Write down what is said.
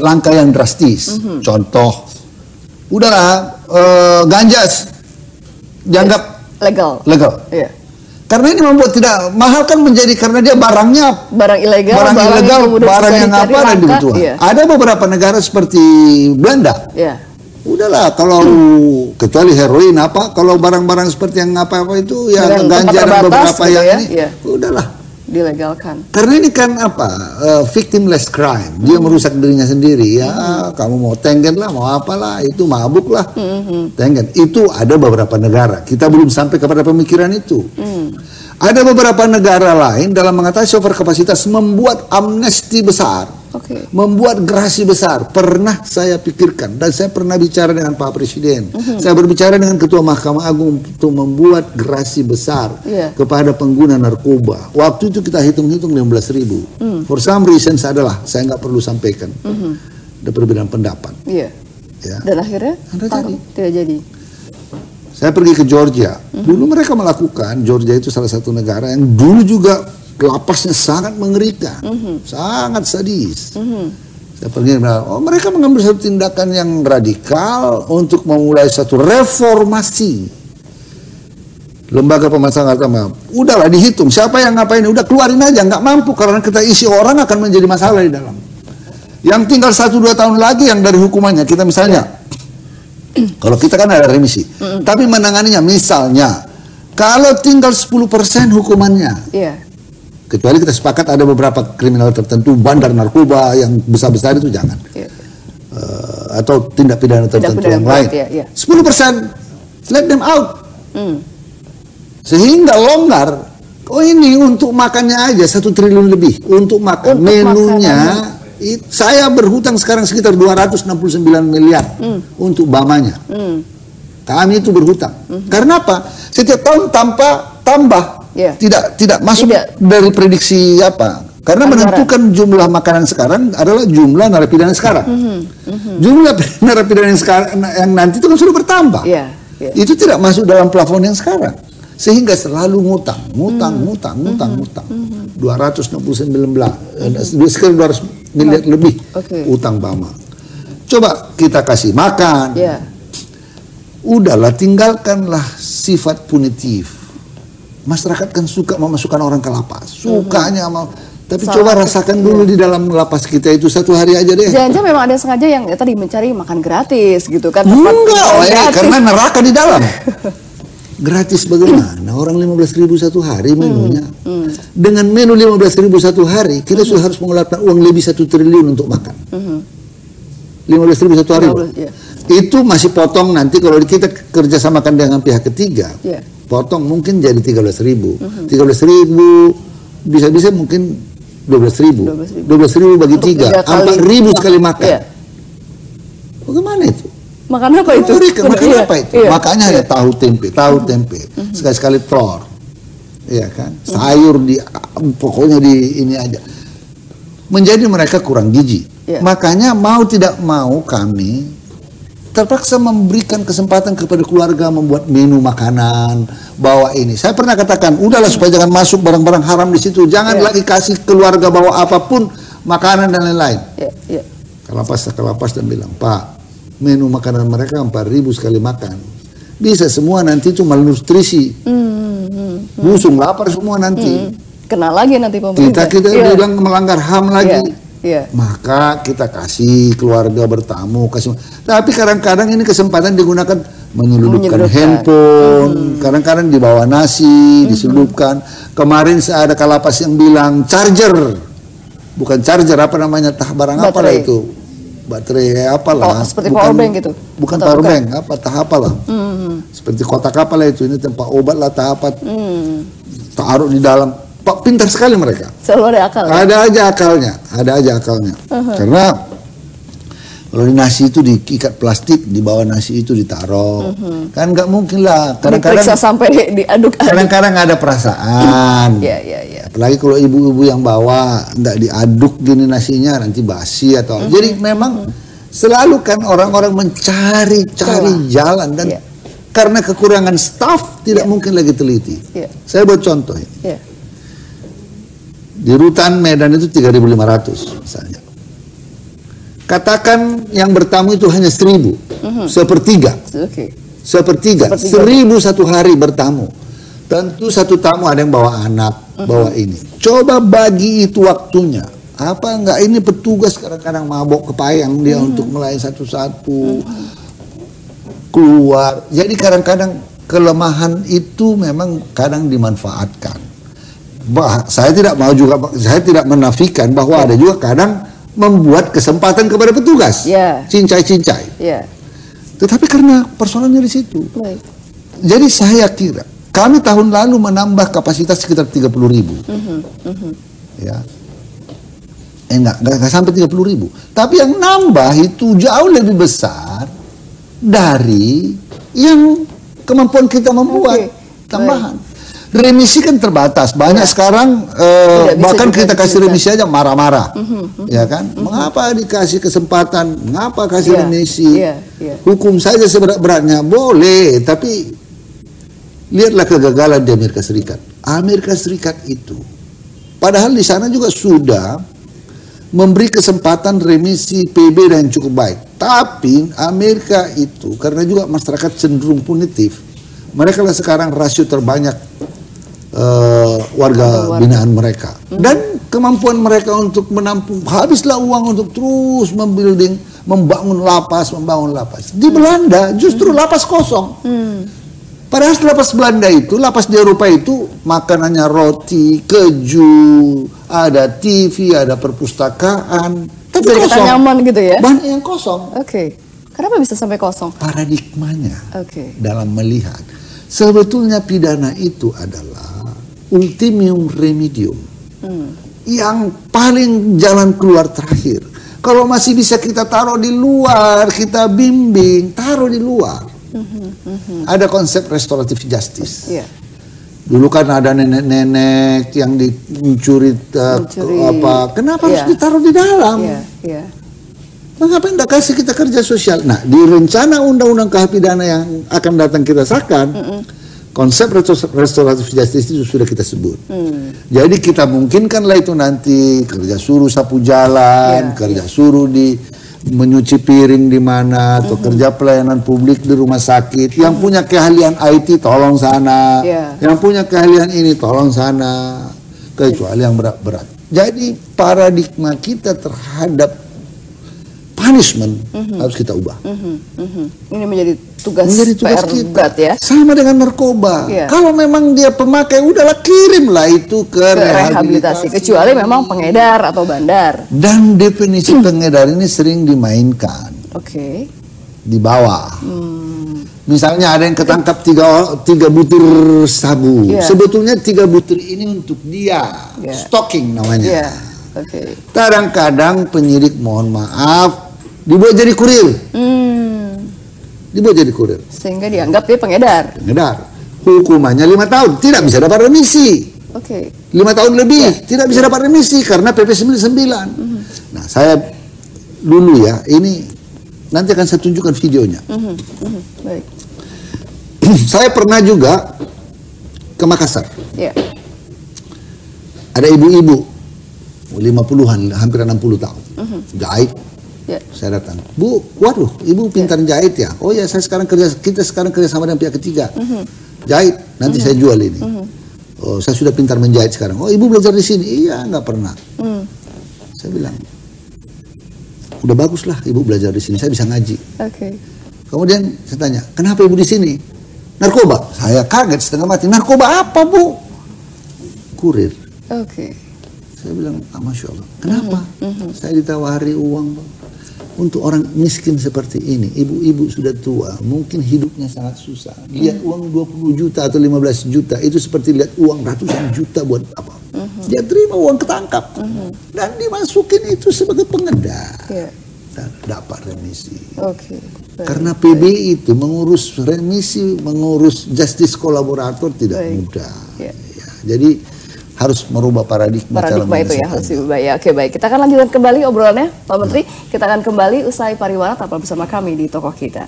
langkah yang drastis. Contoh, udahlah ganja dianggap legal. Iya. Karena ini membuat tidak mahal kan menjadi karena dia barangnya barang ilegal, barang yang apa dan dibutuhkan. Iya. Ada beberapa negara seperti Belanda. Iya. Udahlah kalau kecuali heroin kalau barang-barang seperti yang apa-apa itu ya ganja dan beberapa gitu yang ya? ini Iya. udahlah dilegalkan. Karena ini kan victimless crime, dia merusak dirinya sendiri ya. Kamu mau tenggen lah, mau apalah, itu mabuk lah, tenggen. Itu ada beberapa negara, kita belum sampai kepada pemikiran itu. Ada beberapa negara lain dalam mengatasi overkapasitas membuat amnesti besar, membuat gerasi besar. Pernah saya pikirkan dan saya pernah bicara dengan Pak Presiden. Saya berbicara dengan Ketua Mahkamah Agung untuk membuat gerasi besar kepada pengguna narkoba. Waktu itu kita hitung-hitung 15.000. For some reasons adalah saya nggak perlu sampaikan. Ada perbedaan pendapat. Ya. Dan akhirnya tidak jadi. Saya pergi ke Georgia. Dulu mereka melakukan, Georgia itu salah satu negara yang dulu juga lapasnya sangat mengerikan, sangat sadis. Saya pergi, mereka mengambil satu tindakan yang radikal untuk memulai satu reformasi lembaga pemasaran agama. Udahlah dihitung, siapa yang ngapain, udah keluarin aja, nggak mampu karena kita isi orang akan menjadi masalah di dalam. Yang tinggal 1-2 tahun lagi yang dari hukumannya, kita misalnya, kalau kita kan ada remisi, tapi menanganinya misalnya, kalau tinggal 10% hukumannya, kecuali kita sepakat ada beberapa kriminal tertentu, bandar narkoba yang besar-besar itu jangan, atau tindak pidana tertentu yang lain, 10%, let them out, sehingga longgar. Oh ini untuk makannya aja 1 triliun lebih untuk makan, menunya. Saya berhutang sekarang sekitar 269 miliar untuk Bamanya. Kami itu berhutang. Karena apa? Setiap tahun tambah. Tidak masuk dari prediksi apa. Karena menentukan jumlah makanan sekarang adalah jumlah narapidana sekarang. Jumlah narapidana yang sekarang yang nanti itu kan sudah bertambah. Itu tidak masuk dalam plafon yang sekarang. Sehingga selalu ngutang. 269 sekitar 200 miliar lebih utang Bama. Coba kita kasih makan. Udahlah, tinggalkanlah sifat punitif. Masyarakat kan suka memasukkan orang ke lapas, sukanya mau. Tapi coba rasakan dulu di dalam lapas kita itu 1 hari aja deh. Jangan-jangan memang ada sengaja yang tadi mencari makan gratis gitu kan? Enggak, karena neraka di dalam. Gratis bagaimana? Orang 15.000 1 hari menunya. Dengan menu 15.000 1 hari, kita sudah harus mengeluarkan uang lebih 1 triliun untuk makan. 15.000 1 hari. Itu masih potong nanti kalau kita kerjasamakan dengan pihak ketiga. Potong mungkin jadi 13.000. 13.000 bisa-bisa mungkin 12.000. 12.000 bagi 3, 4.000 sekali makan. Bagaimana itu? Makan apa itu? Makan apa itu? Makanya ya tahu tempe. Sekali-sekali telur. Iya kan? Sayur pokoknya di ini aja. Menjadi mereka kurang gizi. Makanya mau tidak mau kami terpaksa memberikan kesempatan kepada keluarga membuat menu makanan, bawa ini. Saya pernah katakan, udahlah supaya jangan masuk barang-barang haram di situ. Jangan lagi kasih keluarga bawa apapun, makanan dan lain-lain. Kelapas dan bilang, Pak, menu makanan mereka 4.000 sekali makan. Bisa semua nanti itu malnutrisi. Busung, lapar semua nanti. Kena lagi nanti pemerintah. Kita bilang melanggar HAM lagi. Maka kita kasih keluarga bertamu, kasih. Tapi kadang-kadang ini kesempatan digunakan menyelundupkan handphone, kadang-kadang dibawa nasi, diselundupkan. Kemarin ada kalapas yang bilang charger, bukan charger, apa namanya, barang apa lah itu, baterai apalah, seperti power bank gitu, bukan power bank, apa apalah, seperti kotak apalah itu, ini tempat obat lah, apa, taruh di dalam. Pak, pintar sekali mereka. Selalu ada akal. Ada aja akalnya. Karena kalau di nasi itu diikat plastik, di bawah nasi itu ditaruh. Kan nggak mungkin lah. Kadang-kadang sampai diaduk. Kadang-kadang ada perasaan. Apalagi kalau ibu-ibu yang bawa nggak diaduk gini nasinya, nanti basi atau. Jadi memang selalu kan orang-orang mencari jalan dan karena kekurangan staf tidak mungkin lagi teliti. Saya buat contoh ini. Di rutan Medan itu 3.500 misalnya. Katakan yang bertamu itu hanya 1.000, sepertiga. Oke. Sepertiga, 1.000 satu hari bertamu. Tentu satu tamu ada yang bawa anak, bawa ini. Coba bagi itu waktunya. Apa enggak ini petugas kadang-kadang mabok kepayang dia untuk melayani satu-satu keluar. Jadi kadang-kadang kelemahan itu memang kadang dimanfaatkan. Saya tidak mau juga, saya tidak menafikan bahwa ada juga kadang membuat kesempatan kepada petugas, cincai-cincai. Tetapi karena persoalannya di situ. Baik. Jadi saya kira kami tahun lalu menambah kapasitas sekitar 30.000. Ya. Enggak sampai 30.000. Tapi yang nambah itu jauh lebih besar dari yang kemampuan kita membuat tambahan. Remisi kan terbatas. Banyak sekarang bahkan kita kasih remisi aja marah-marah. Ya kan? Mengapa dikasih kesempatan? Mengapa kasih remisi? Hukum saja seberat-beratnya boleh, tapi lihatlah kegagalan di Amerika Serikat. Amerika Serikat itu padahal di sana juga sudah memberi kesempatan remisi PB yang cukup baik. Tapi Amerika itu karena juga masyarakat cenderung punitif. Mereka lah sekarang rasio terbanyak warga binaan mereka. Dan kemampuan mereka untuk menampung, habislah uang untuk terus membangun lapas. Di Belanda justru lapas kosong. Padahal lapas Belanda itu, lapas di Eropa itu makanannya roti, keju, ada TV, ada perpustakaan. Tapi jadi kosong. Nyaman gitu ya? Banyak yang kosong. Oke. Kenapa bisa sampai kosong? Paradigmanya dalam melihat. Sebetulnya pidana itu adalah ultimum remedium. Yang paling jalan keluar terakhir. Kalau masih bisa kita taruh di luar, kita bimbing, taruh di luar. Ada konsep restoratif justice. Dulu kan ada nenek-nenek yang mencuri apa? Kenapa harus ditaruh di dalam? Mengapa tidak kasih kita kerja sosial? Nah, di rencana undang-undang KH pidana yang akan datang kita sahkan, konsep restoratif justice itu sudah kita sebut. Jadi kita mungkinkanlah itu nanti kerja suruh sapu jalan, kerja suruh di menyuci piring di mana, atau kerja pelayanan publik di rumah sakit. Yang punya keahlian IT tolong sana, yang punya keahlian ini tolong sana, kecuali yang berat-berat. Jadi paradigma kita terhadap punishment harus kita ubah. Ini menjadi tugas kita. berat ya. Sama dengan narkoba. Kalau memang dia pemakai, udahlah kirimlah itu ke rehabilitasi. Kecuali memang pengedar atau bandar. Dan definisi pengedar ini sering dimainkan. Di bawah. Misalnya ada yang ketangkap 3 butir sabu. Sebetulnya 3 butir ini untuk dia. Stalking namanya. Kadang-kadang penyidik mohon maaf dibuat jadi kurir. Dibuat jadi kurir. Sehingga dianggap dia pengedar. Hukumannya 5 tahun, tidak bisa dapat remisi. 5 tahun lebih, tidak bisa dapat remisi karena PP 99. Nah, saya dulu ya, ini nanti akan saya tunjukkan videonya. Baik. Saya pernah juga ke Makassar. Ada ibu-ibu 50-an, hampir 60 tahun. Jahit. Saya datang, Bu, waduh, Ibu pintar jahit ya? Oh ya, kita sekarang kerja sama dengan pihak ketiga. Jahit, nanti saya jual ini. Oh, saya sudah pintar menjahit sekarang. Oh, Ibu belajar di sini? Iya, nggak pernah. Saya bilang, udah bagus lah Ibu belajar di sini, saya bisa ngaji. Kemudian saya tanya, kenapa Ibu di sini? Narkoba. Saya kaget setengah mati. Narkoba apa, Bu? Kurir. Saya bilang, Masya Allah. Kenapa? Saya ditawari uang, Bang. Untuk orang miskin seperti ini, ibu-ibu sudah tua, mungkin hidupnya sangat susah. Lihat uang 20 juta atau 15 juta, itu seperti lihat uang ratusan juta buat apa? Dia terima uang ketangkap. Dan dimasukin itu sebagai pengedar. Dan dapat remisi. Karena PB itu mengurus remisi, mengurus justice kolaborator tidak mudah. Jadi harus merubah paradigma itu ya, harus diubah ya. Baik, kita akan lanjutkan kembali obrolannya Pak Menteri. Kita akan kembali usai pariwara, tetaplah bersama kami di Tokoh Kita.